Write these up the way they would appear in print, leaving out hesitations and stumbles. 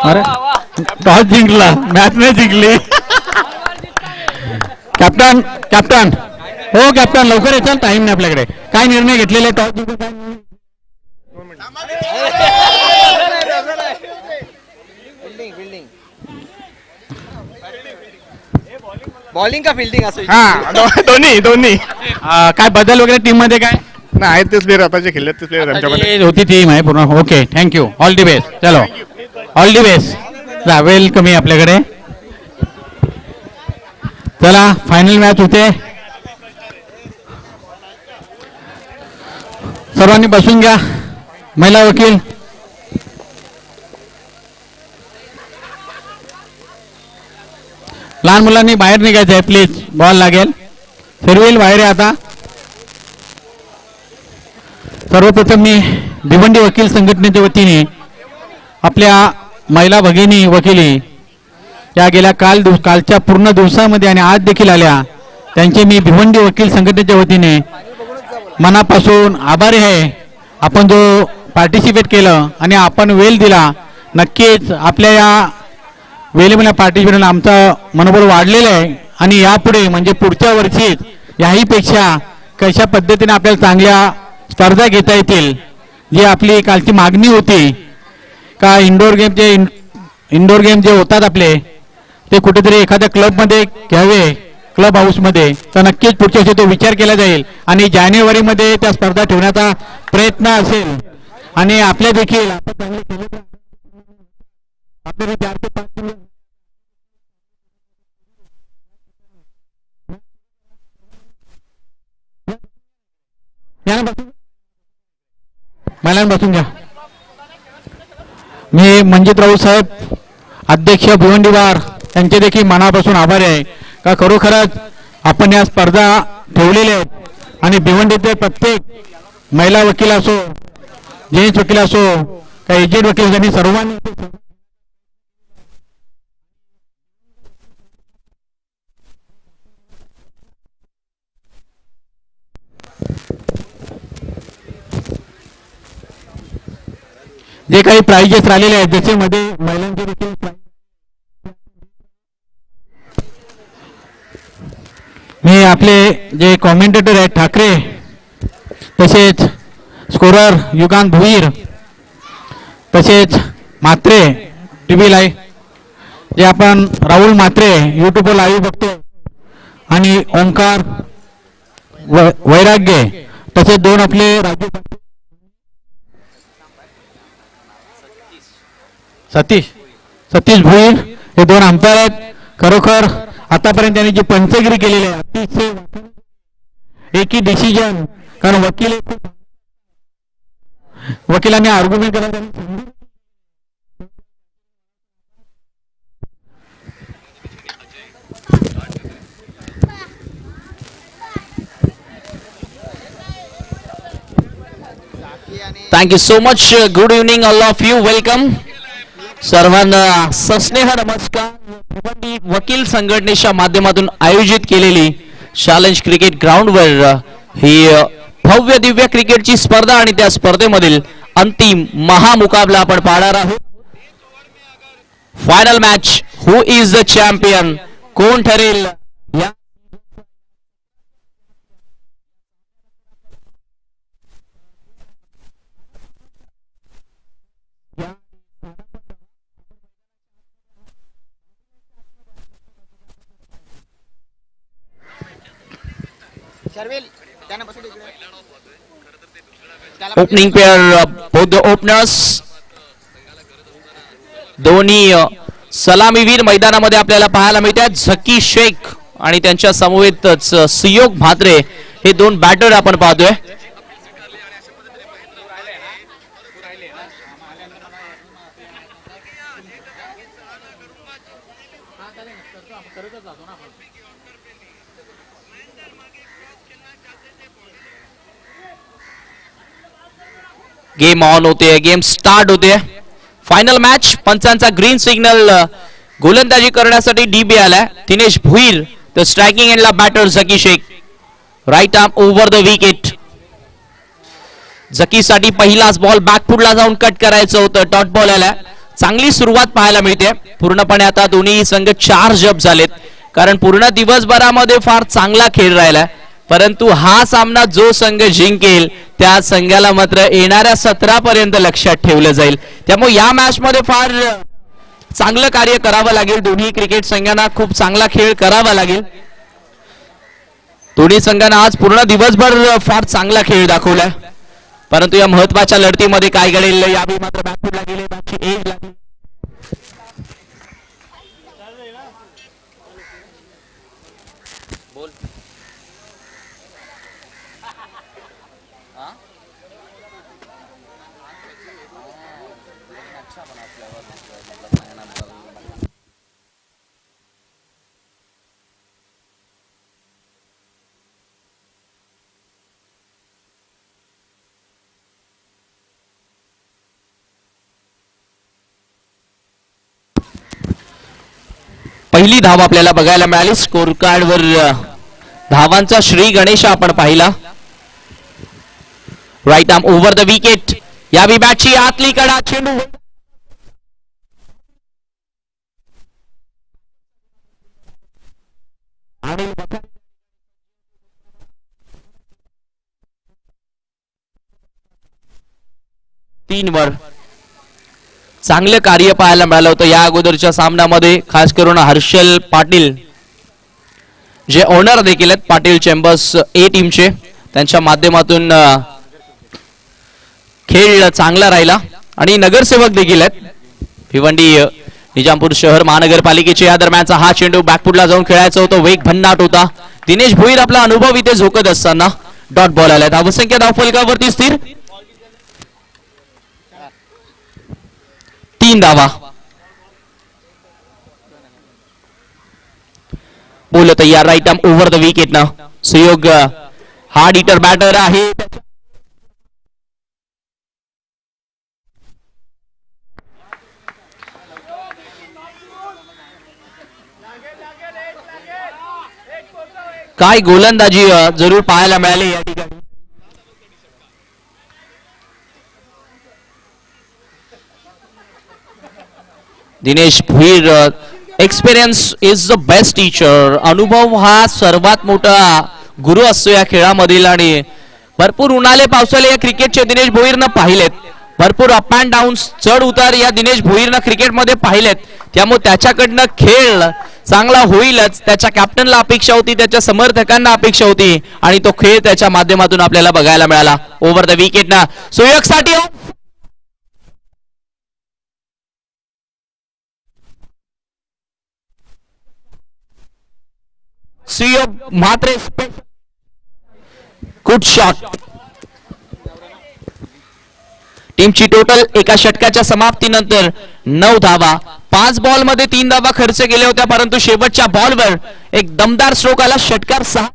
अरे टॉस जिंकला, मॅच नाही जिंकली. कॅप्टन कॅप्टन हो कॅप्टन लवकर येचाल, टाइम नाही आपल्याकडे. काय निर्णय घेतलेले टॉस जिंकून? काय बॉलिंग का फील्डिंग असं? हा दोन्ही दोन्ही. काय बदल वगैरे टीम मध्ये काय नाही आहेत तेच प्लेयर, आताचे खेळले तेच प्लेयर आमच्यामध्ये. होती टीम आहे पूर्ण. Okay thank you, all the best. चलो ऑल दी बेस्ट. वेलकम आहे आपल्याकडे. चला फायनल मॅच होते. सर्वांनी बसून घ्या. महिला वकील लहान मुलांनी बाहेर निघायचं आहे प्लीज. बॉल लागेल. फिरवेल बाहेर आहे आता. सर्वप्रथम मी भिवंडी वकील संघटनेच्या वतीने आपल्या महिला भगिनी वकिली या गेल्या कालच्या पूर्ण दिवसामध्ये आणि आज देखील आल्या, त्यांचे मी भिवंडी वकील संघटनेच्या वतीने मनापासून आभारी आहे. आपण जो पार्टिसिपेट केलं आणि आपण वेळ दिला, नक्कीच आपल्या या वेळेमध्ये पार्टिसिपेट आमचं मनोबल वाढलेलं आहे. आणि यापुढे म्हणजे पुढच्या वर्षी याहीपेक्षा कशा पद्धतीने आपल्याला चांगल्या स्पर्धा घेता येतील, जी आपली कालची मागणी होती का इंडोर गेम जे होतात आपले ते कुठेतरी एखाद्या क्लबमध्ये घ्यावे, क्लब हाऊसमध्ये, तर नक्कीच पुढच्या वर्षी तो विचार केला जाईल आणि जानेवारीमध्ये त्या स्पर्धा ठेवण्याचा प्रयत्न असेल. आणि आपल्या देखील आपल्याला 4 ते 5 महिलांना बसून घ्या. मी मंजित राऊत साहेब अध्यक्ष भिवंडी बार त्यांचे देखील मनापासून आभारी आहे का खरोखरच आपण या स्पर्धा ठेवलेल्या आहेत आणि भिवंडीचे प्रत्येक महिला वकील असो, जेंट्स वकील असो, का एजेड वकील त्यांनी सर्वांनी जे काही प्राइजेस राहिलेले आहेत ज्याच्यामध्ये महिलांचे देखील मी आपले जे कॉमेंटेटर आहेत ठाकरे, तसेच स्कोरर युगांत भुईर, तसेच म्हात्रे टीव्ही लाईव्ह जे आपण राहुल म्हात्रे यूट्यूबवर लाईव्ह बघतो आणि ओंकार वैराग्य, तसेच 2 आपले राजू सतीश भुईर हे 2 आमदार आहेत. खरोखर आतापर्यंत त्यांनी जी पंचगिरी केलेली आहे अतिशय एकही डिसिजन, कारण वकिलांनी आर्ग्युमेंट करायला thank you so much. Good evening all of you. Welcome सर्वांना. सस्नेह नमस्कार. भिवंडी वकील संघटनेच्या माध्यमातून आयोजित केलेली चॅलेंज क्रिकेट ग्राउंडवर ही भव्य दिव्य क्रिकेटची स्पर्धा आणि त्या स्पर्धेमधील अंतिम महामुकाबला आपण पाहणार आहोत. Final match, who is the champion, कोण ठरेल या opening pair, both the openers, दोन्ही सलामीवीर मैदानामध्ये आपल्याला पाहायला मिळतात. झकी शेख आणि त्यांच्या समवेतच सुयोग म्हात्रे हे 2 बॅटर आपण पाहतोय. गेम ऑन होते, गेम स्टार्ट होते. फायनल मॅच, पंचांचा ग्रीन सिग्नल. गोलंदाजी करण्यासाठी डीबी आलाय दिनेश भुईर. तर स्ट्रायकिंग एंडला batter Zaki Shaikh. Right arm over the wicket. जकीसाठी पहिलाच बॉल बॅकफुटला जाऊन कट करायचं होतं. डॉट बॉल आला. चांगली सुरुवात पाहायला मिळते. पूर्णपणे आता दोन्ही संघ चार्ज अप झालेत, कारण पूर्ण दिवसभरामध्ये फार चांगला खेळ राहिलाय. परंतु हा सामना जो संघ जिंकेल त्या संघाला मात्र येणाऱ्या 17 पर्यंत लक्षात ठेवलं जाईल. त्यामुळे या मॅच मध्ये फार चांगलं कार्य करावं लागेल. दोन्ही क्रिकेट संघांना खूप चांगला खेळ करावा लागेल. दोन्ही संघांना आज पूर्ण दिवसभर फार चांगला खेळ दाखवलाय, परंतु या महत्वाच्या लढतीमध्ये काय घडेल यावेळी मात्र बॅकफुटला गेले. बॅटची एज लागली. पहिली धाव आपल्याला बघायला मिळाली. स्कोर कार्ड वर धावांचा श्री गणेश आपण पाहिला. Right arm over the wicket. या बॅटची आतली कडा. चेंडू 3 वर चांगलं कार्य पाहायला मिळालं होतं या अगोदरच्या सामन्यामध्ये. खास करून हर्षल पाटील जे ओनर देखील आहेत पाटील चेंबर्स ए टीमचे, त्यांच्या माध्यमातून खेळ चांगला राहिला. आणि नगरसेवक देखील आहेत भिवंडी निजामपूर शहर महानगरपालिकेचे. या दरम्यानचा हा चेंडू बॅकफुटला जाऊन खेळायचा होता. वेग भन्नाट होता. दिनेश भोईर आपला अनुभव इथे झोकत असताना डॉट बॉल आला. धावसंख्या धावफलकावरती स्थिर. 3 धावा. बोल तयार. Right arm over the wicket ना. सुयोग हार्ड हिटर बॅटर आहे. काय गोलंदाजी जरूर पाहायला मिळाली या ठिकाणी. Dinesh Bhuir. Experience is the best teacher. अनुभव हा सर्वात मोठा गुरु असतो या खेळामधील. आणि भरपूर उन्हाळे पावसाळे या क्रिकेटचे दिनेश भोईरनं पाहिलेत. भरपूर अप अँड डाऊन चढ उतार या दिनेश भोईरनं क्रिकेटमध्ये पाहिलेत. त्यामुळे त्याच्याकडनं खेळ चांगला होईलच. त्याच्या कॅप्टनला अपेक्षा होती, त्याच्या समर्थकांना अपेक्षा होती, आणि तो खेळ त्याच्या माध्यमातून आपल्याला बघायला मिळाला. ओव्हर द विकेट ना. सुयोगसाठी सुयोग मात्रे. Good shot. टीमची टोटल एका षटकाच्या समाप्तीनंतर 9 धावा. 5 बॉल मध्ये 3 धावा खर्च केल्या होत्या, परंतु शेवटच्या बॉलवर एक दमदार स्ट्रोक आला. षटकार 6.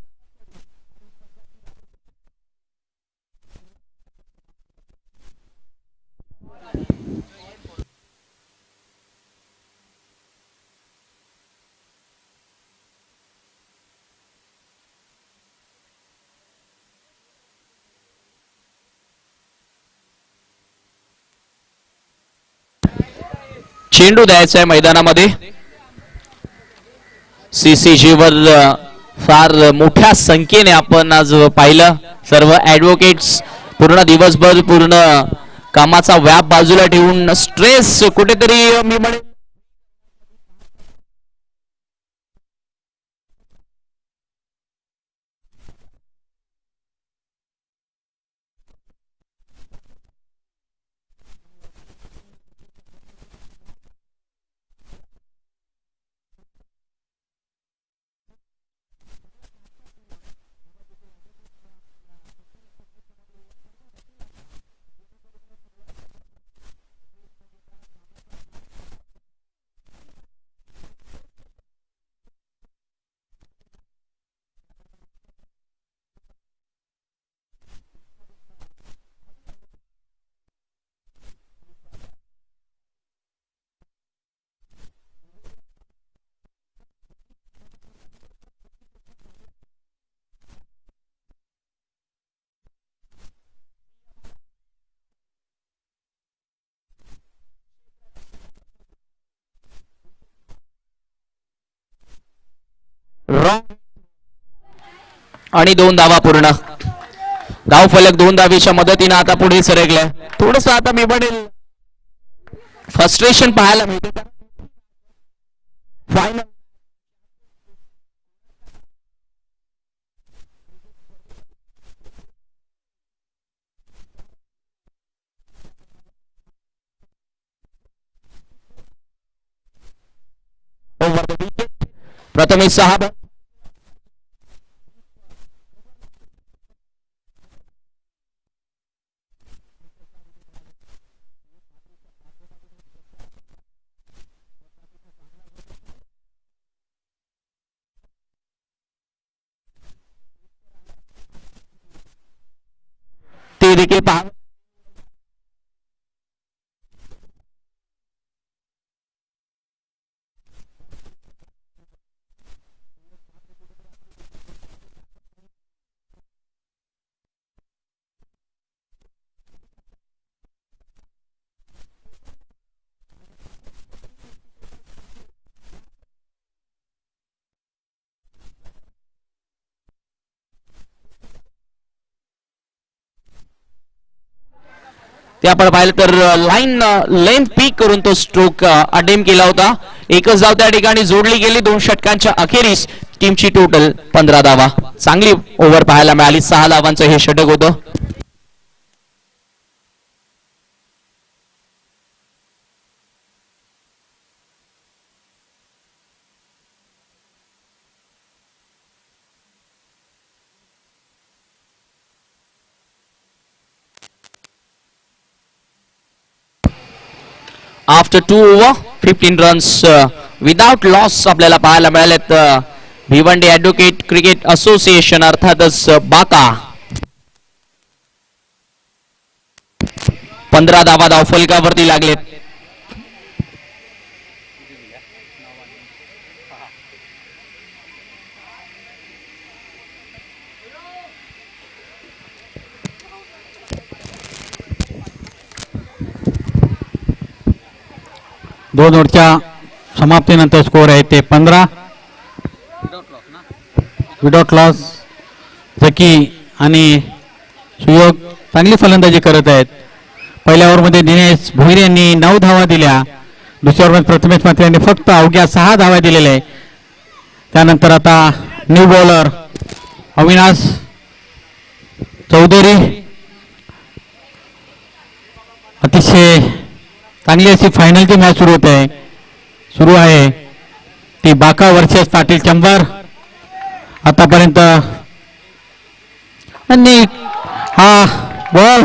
चेंडू द्यायचा आहे मैदानामध्ये. सीसीजी वर फार मोठ्या संख्येने आपण आज पाहिलं. सर्व ऍडव्होकेट्स पूर्ण दिवसभर पूर्ण कामाचा व्याप बाजूला ठेवून स्ट्रेस कुठेतरी मी म्हणेन आणि 2 धावा पूर्ण. धाव फलक 2 धावेच्या मदतीने आता पुढे सरकलाय. थोडस आता मी म्हणेल फ्रस्ट्रेशन पाहायला मिळते. Final over the wicket. Prathamesh 6 ball. ते देखील पहा. ते आपण पाहिलं तर लाईन लेंथ पीक करून तो स्ट्रोक अटेम्प्ट केला होता. एकच धाव त्या ठिकाणी जोडली गेली. 2 षटकांच्या अखेरीस टीमची टोटल 15 धावा. चांगली ओव्हर पाहायला मिळाली. 6 धावांचं हे षटक होतं. After 2 over 15 runs without loss आपल्याला पाहायला मिळालेत. भिवंडी ॲडव्होकेट क्रिकेट असोसिएशन अर्थातच बाका 15 धावा धावफलकावरती लागलेत. दोन ओव्हरच्या समाप्तीनंतर स्कोर आहे ते 15 विदाउट लॉस. झकी आणि सुयोग चांगली फलंदाजी करत आहेत. पहिल्या ओव्हरमध्ये दिनेश भोईर यांनी 9 धावा दिल्या. दुसऱ्या ओव्हरमध्ये प्रथमेश म्हात्रे यांनी फक्त अवघ्या 6 धावा दिलेल्या आहे. त्यानंतर आता न्यू बॉलर अविनाश चौधरी. अतिशय चांगली अशी फायनलची मॅच सुरू आहे ती बाका वर्सेस पाटील चंबर. आतापर्यंत आणि हा बॉल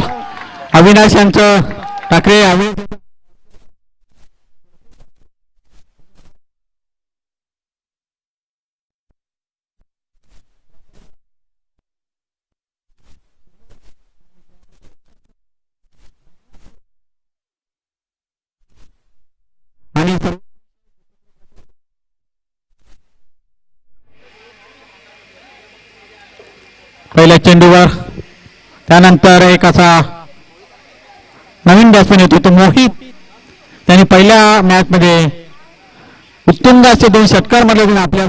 अविनाश यांचं टाकरे आणि पहिल्या चेंडूवर त्यानंतर एक असा नवीन बॅट्समॅन येतो तो मोहित. त्यांनी पहिल्या मॅच मध्ये उत्तुंग असे 2 षटकार मध्ये आपल्या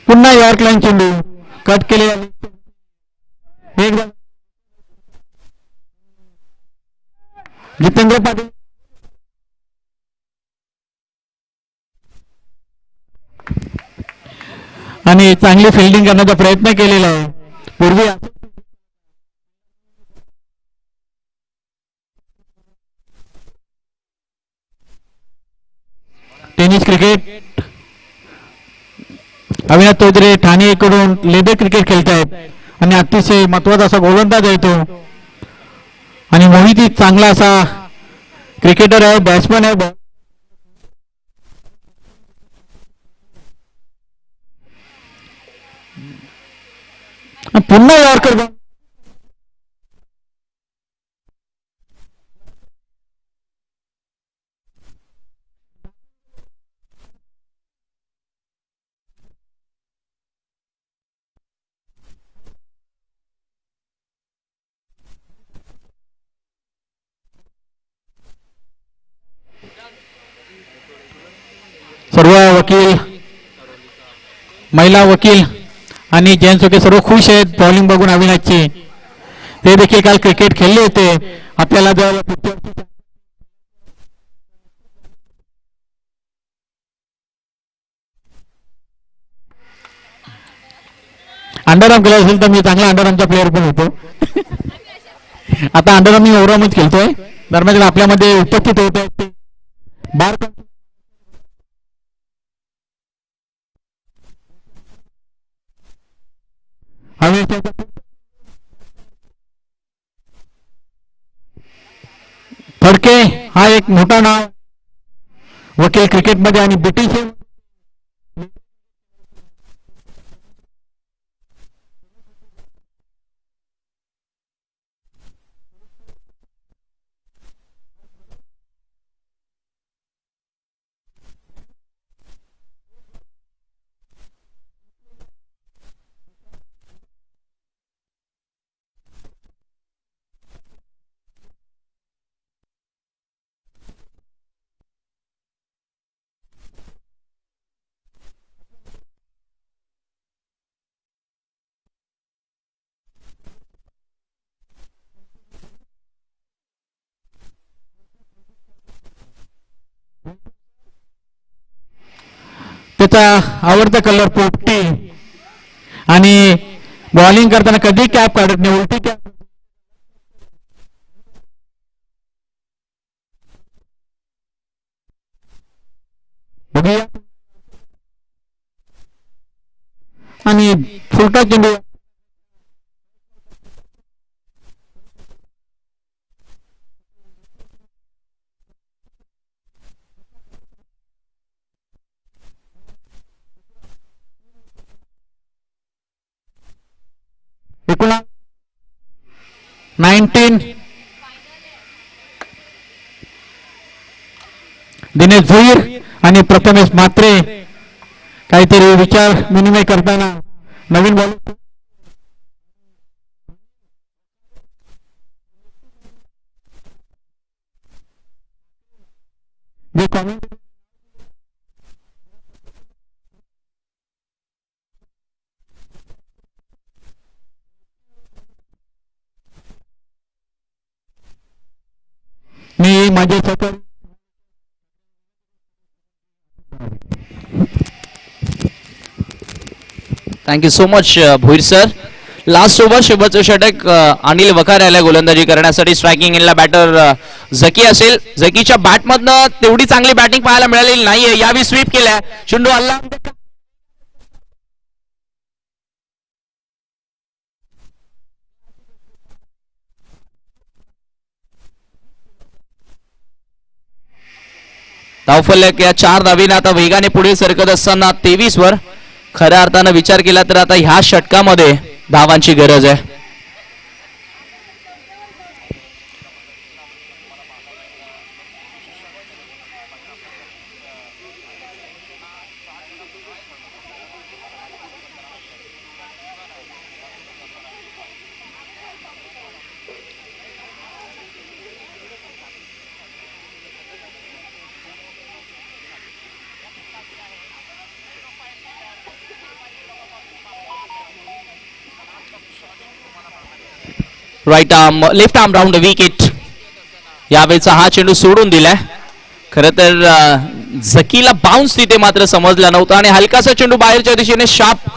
पुन्हा यॉर्क लाईन चेंडू कट केलेला जितेंद्र पाटील आणि चांगली फिल्डिंग करण्याचा प्रयत्न केलेला आहे. पूर्वी टेनिस क्रिकेट अविनाश चौधरी ठाणे कडून लेदर क्रिकेट खेळतायत आणि अतिशय महत्वाचा असा गोलंदाज आहे तो. आणि मोहित ही चांगला असा क्रिकेटर आहे, बॅट्समन आहे. पुन्हा यॉर्कर सर्व वकील, महिला वकील आणि जेंट्स वकील सर्व खुश आहेत बॉलिंग बघून अविनाशची. ते देखील काल क्रिकेट खेळले होते. आपल्याला जर अंडरआर्म केला असेल तर मी चांगला अंडरआर्मचा प्लेअर पण होतो. आता अंडरआर्म मी ओव्हरआर्मच खेळतोय. दरम्यान आपल्यामध्ये उपस्थित होत आहेत बार फडके हा एक मोठा नाव वकील क्रिकेटमध्ये आणि ब्रिटिश त्याचा आवडता कलर पोपटी आणि बॉलिंग करताना कधी कॅप काढत नाही, उलटी कॅप. बघूया आणि छोटा चेंडू एकूण 19 दिनेश भोईर आणि प्रथमेश म्हात्रे काहीतरी विचार विनिमय करताना नवीन बॉल जे कॉमेंट मी माझे सफर thank you so much Bhoir sir. Last over शेवटचं षटक अनिल वखार याला गोलंदाजी करण्यासाठी. स्ट्रायकिंग इनला बॅटर झकी असेल. झकीच्या बॅटमधनं तेवढी चांगली बॅटिंग पाहायला मिळालेली नाहीये. यावी स्वीप केल्या चेंडू हल्ला धावफलक या 4 धावीने आता वेगाने पुढे सरकत असताना 23 वर. खऱ्या अर्थानं विचार केला तर आता ह्या षटकामध्ये धावांची गरज आहे. Right arm left arm round wicket. यावेळेचा हा चेंडू सोडून दिलाय. खरं तर झकीला बाउन्स तिथे मात्र समजला नव्हता आणि हलकासा चेंडू बाहेरच्या दिशेने शाप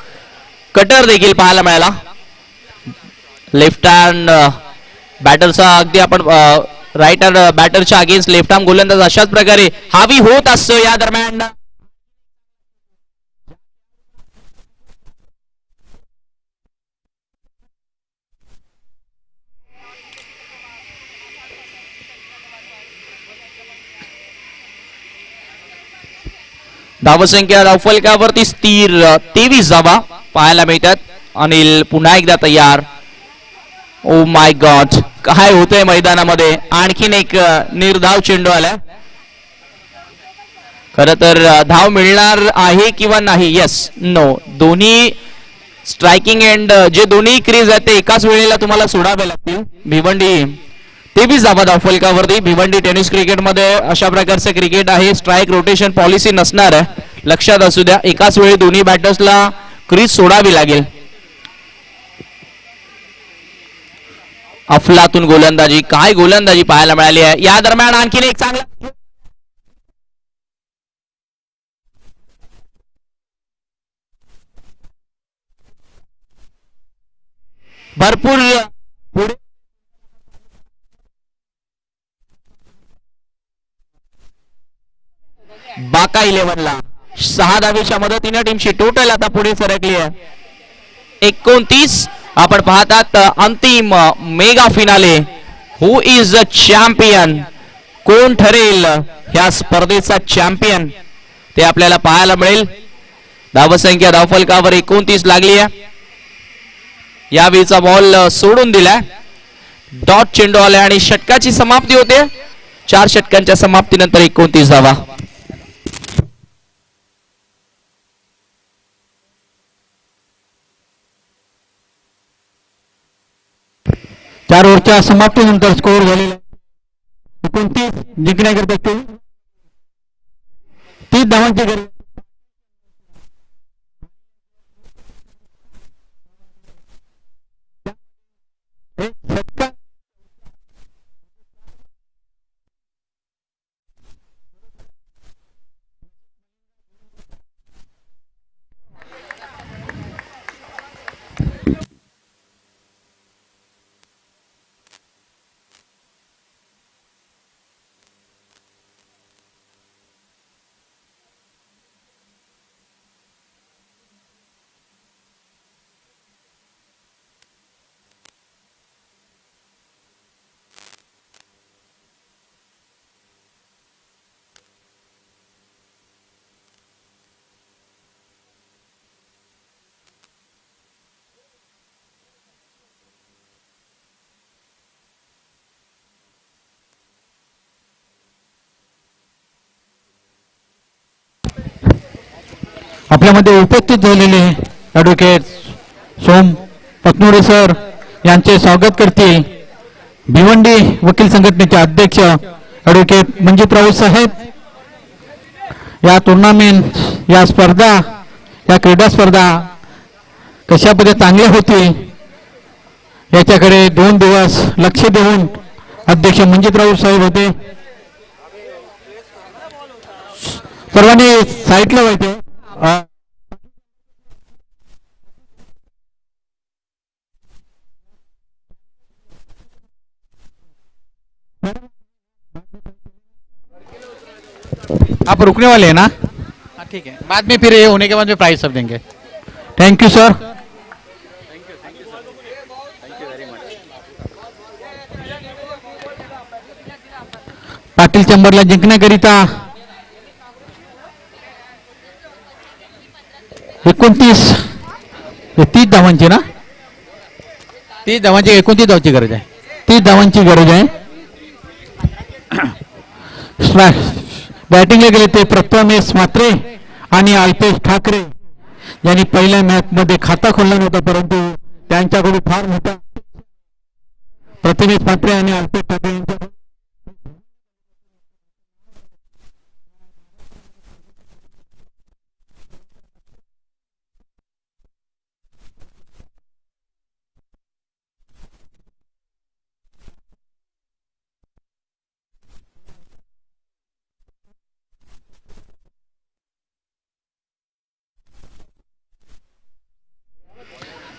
कटर देखील पाहायला मिळाला. लेफ्ट हँड बॅटरचा अगदी आपण राईट हँड बॅटरच्या अगेन्स्ट लेफ्ट आर्म गोलंदाज अशाच प्रकारे हावी होत असतो. या दरम्यान धावसंख्या धावफलकावरती स्थिर 23 धावा पाहायला मिळतात. अनिल पुन्हा एकदा तयार. ओ माय गॉड, काय होतंय मैदानामध्ये. आणखीन एक निर्धाव चेंडू आला. खर तर धाव मिळणार आहे किंवा नाही. येस नो, दोन्ही स्ट्रायकिंग एंड जे दोन्ही क्रीज आहेत ते एकाच वेळेला तुम्हाला सोडावे लागतील. भिवंडी 23 धावा धावफलकावरती. भिवंडी टेनिस क्रिकेटमध्ये अशा प्रकारचे क्रिकेट आहे. स्ट्राईक रोटेशन पॉलिसी नसणार आहे, लक्षात असू द्या. एकाच वेळी दोन्ही बॅटर्सला क्रीज सोडावी लागेल. अफलातून गोलंदाजी, काय गोलंदाजी पाहायला मिळाली आहे. या दरम्यान आणखीन एक चांगला भरपूर पुढे बाका 11ला 6 धावेच्या मदतीने टीमची टोटल आता पुढे सरकली आहे 29. आपण पाहतात अंतिम mega finale. Who is the champion, कोण ठरेल ह्या स्पर्धेचा चॅम्पियन ते आपल्याला पाहायला मिळेल. धावसंख्या धावफलकावर 29 लागली आहे. यावेळीचा बॉल सोडून दिलाय. डॉट चेंडू आला आणि षटकाची समाप्ती होते. 4 षटकांच्या समाप्तीनंतर 29 धावा. 4 ओव्हरच्या समाप्तीनंतर स्कोअर झालेला 29 जिंकण्याकरता 30 धावांची गरज. आपल्यामध्ये उपस्थित झालेले ॲडव्होकेट सोम पतनुरे सर यांचे स्वागत करतील भिवंडी वकील संघटनेचे अध्यक्ष ॲडव्होकेट मंजितराव साहेब. या टुर्नामेंट, या स्पर्धा, या क्रीडा स्पर्धा कशा पद्धतीने चांगल्या होतील याच्याकडे 2 दिवस लक्ष देऊन अध्यक्ष मंजितराव साहेब होते. सर्वांनी साईटला व्हायचे. आप रुकने वाले हैं ना? हाँ ठीक है, बाद में फिर ये होने के बाद में प्राइस सब देंगे. Thank you sir. पाटील चंबरला जिंकण्याकरिता 30 धावांची ना, 30 धावांची 29 धावांची गरज आहे. 30 धावांची गरज आहे. बॅटिंगला गेले ते प्रथमेश म्हात्रे आणि अल्पेश ठाकरे यांनी पहिल्या मॅच मध्ये खाता खोलला नव्हता, परंतु त्यांच्याकडून फार मोठा प्रथमेश म्हात्रे आणि अल्पेश ठाकरे यांच्या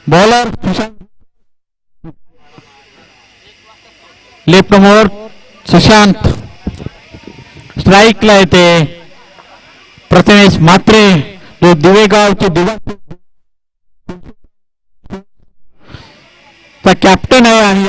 बॉलर सुशांत, लेफ्ट कमोर सुशांत, स्ट्राईकला येते प्रथमेश म्हात्रे, जो दिवेगावचे कॅप्टन आहे आणि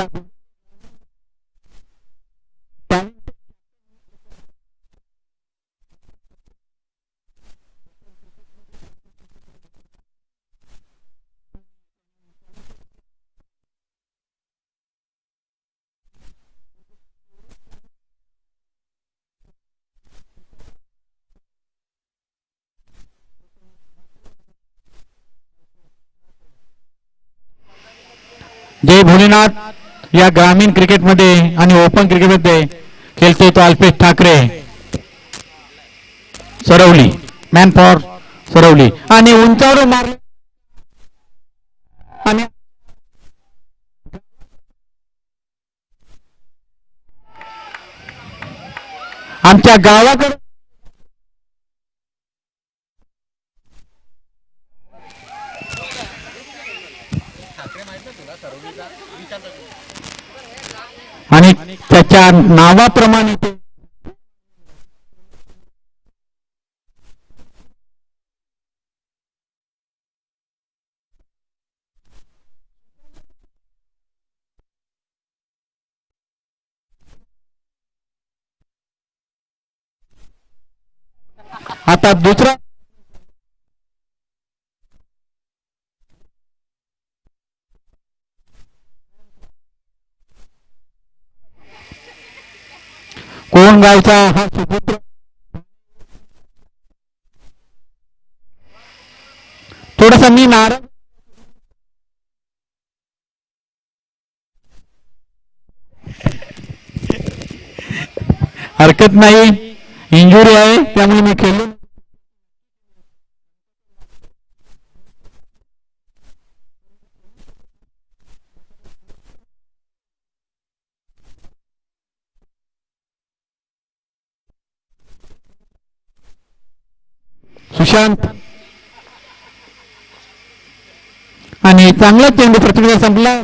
जय भोलेनाथ या ग्रामीण क्रिकेटमध्ये आणि ओपन क्रिकेटमध्ये खेळतोय तो अल्पेश ठाकरे, सरवली, मॅन फॉर सरवली, आणि उंचावरून मारले आणि आमच्या गावाकडे आणि त्याच्या नावाप्रमाणे ते आता दुसरा कोण गावचा हा सुपुत्र थोडस मी नाराज हरकत नाही, इंजुरी आहे त्यामुळे मी खेळलो. सुशांत आणि चांगला चेंडू प्रतिक्रिया संपला,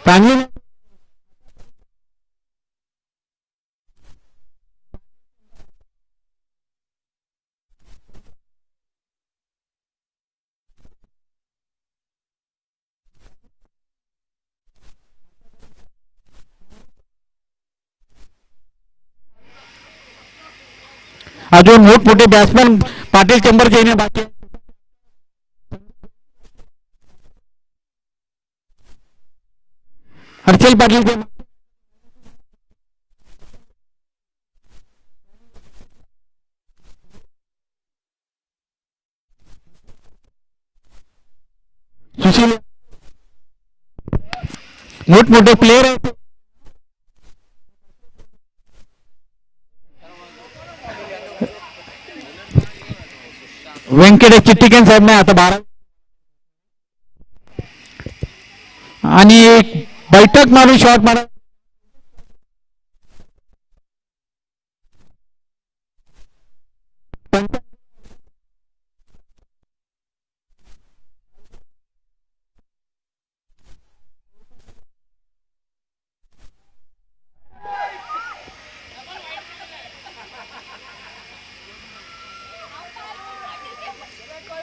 चांगली अजून मोठमोठे बॅट्समन पाटील चेंबरचे येणे बाकी. हर्षल पाटील सुशील मोठमोठे प्लेयर आहेत. व्यंकटेश चिट्टिकेन साहेब नाही आता 12 आणि बैठक मारून शॉट मारा.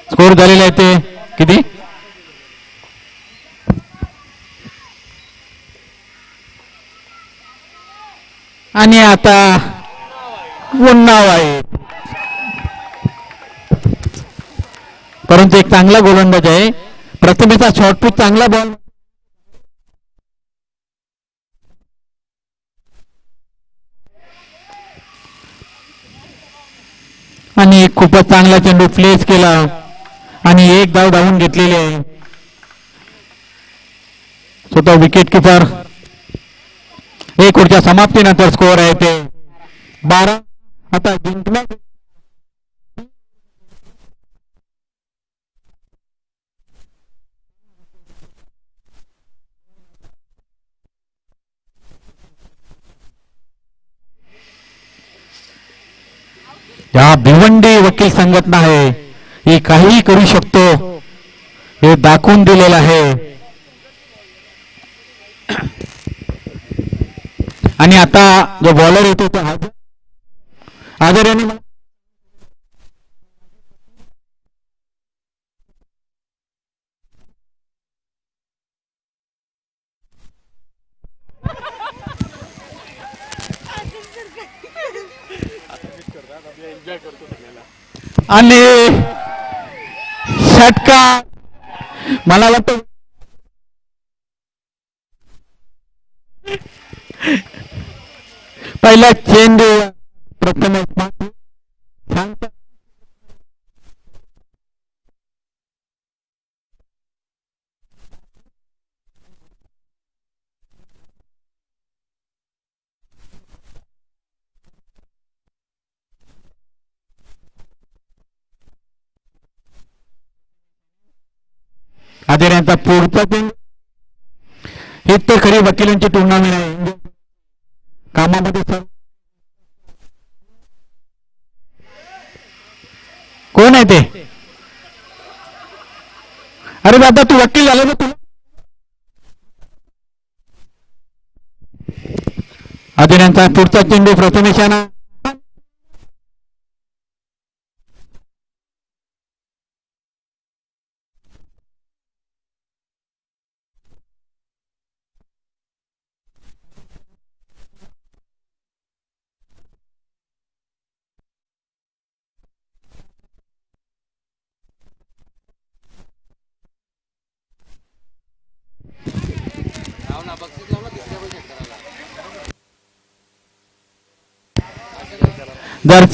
स्कोर झालेला आहे ते किती आणि आता उन्नाव आहे, परंतु एक चांगला गोलंदाज आहे. प्रथमेचा शॉर्टपुट चांगला बॉल आणि खूपच चांगला चेंडू प्लेस केला आणि एक धाव धावून घेतलेली आहे. स्वतः विकेट किपर. एक ओव्हरच्या समाप्तीनंतर स्कोअर आहे ते 12. आता जिंकला या भिवंडी वकील संघटना आहे ही काहीही करू शकतो हे दाखवून दिलेलं आहे. आणि आता जो बॉलर येतो तो आदर याने आणि षटका मला वाटतं पहिला चेंडू प्रथम शांत आदर यांचा पुढचा चेंडू हे तर खरी वकिलांची टुर्नामेंट आहे. कामामध्ये कोण आहे ते? अरे दादा तू वकील झाला ना तुला. आदर यांचा पुढचा चेंडू प्रथमेशाना जर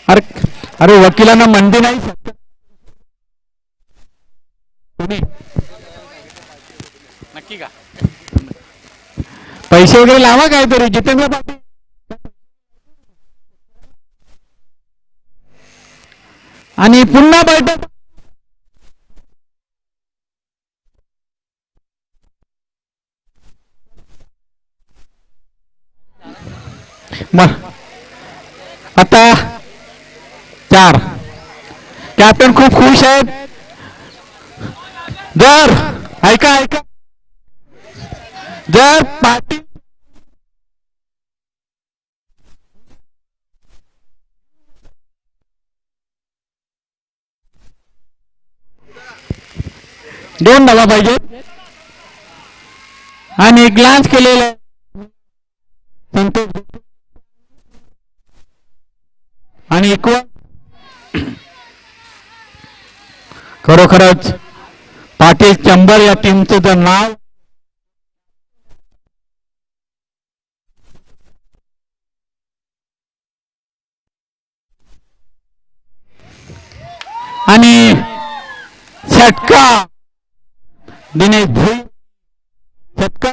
अरे अरे वकिलांना मंदी नाही तुम्ही नक्की का पैसे वगैरे लावा काहीतरी जितेंद्र पाटील. आणि पुन्हा बैठक आता 4 कॅप्टन खूप खुश आहेत. जर ऐका जर पाटील दोन धावा पाहिजेत आणि ग्लान्स केलेलं संतोष आणि खरोखरच पाटील चंबल या टीमचं जर नाव आणि षटका दिनेश भुई षटका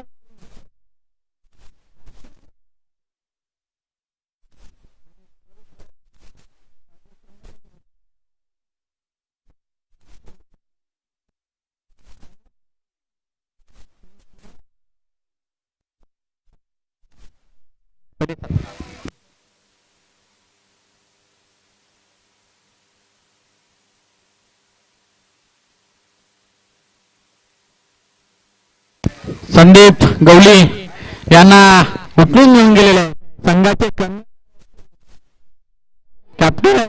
संदीप गवली यांना उचलून घेऊन गेलेले संघाचे कॅप्टन